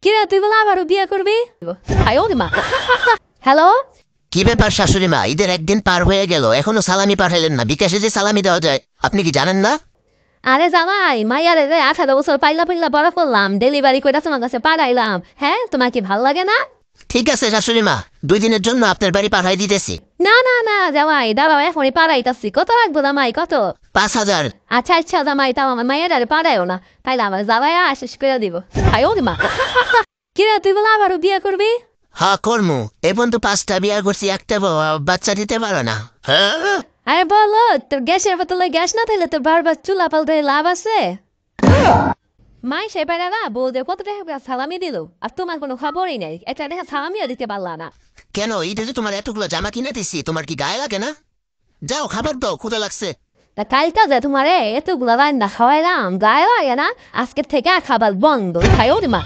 কিরে তুই বলে আবারও বিয়ে করবি? হায় ওরে মা। হ্যালো, কি ব্যাপার শাশুড়ি মা, ঈদের একদিন পার হয়ে গেল, এখনো সালামি পাঠাইলেন না? বিকাশে যে সালামি দেওয়া যায় আপনি কি জানেন না? আরে জামাই মাইয়ারে রে 18 বছর পাইলা পাইলা বড় করলাম, ডেলিভারি করে তোমার কাছে পাঠাইলাম। হ্যাঁ, তোমার কি ভাল লাগে না? ঠিক আছে শাশুড়ি মা, 2 দিনের জন্য আপনার বাড়ি পাঠাই দিতেছি। না না না জামাই, দাঁড়াও এখনই পাঠাইতাছি। কত লাগবো জামাই, কত? 5,000। আচ্ছা আচ্ছা জামাই, তাও আমার মাইয়ারে পাঠাইও না, তাইলে আমার জামাই আশেষ করে দিব। হায় ওরে মা। কিরে তুই বলে আবারও বিয়ে করবি? হ্যাঁ কর্মু, এখন তো 5টা বিয়া করছি, একটা বাচ্চা দিতে পারো না? হ্যাঁ। আরে বলো, তোর গ্যাসের বোতলে গ্যাস না থাকলে তোর বারবার চুলা পাল্টে লাভ আছে? মাই সে পারে না, বৌদের কত টাকা সালামি দিল, আর তোমার কোনো খবরই নেই, একটা দেখা সালামিও দিতে পারলা না। কেন, ঈদে যে তোমার এতগুলো জামা কিনে দিছি, তোমার কি গায়ে লাগে না? যাও খাবার দাও, ক্ষুধা লাগছে। তা কালটা যে তোমারে এতগুলো রান্না খাওয়াইলাম, গায়ে লাগে না? আজকের থেকে খাবার বন্ধ। খাই ওরে মা।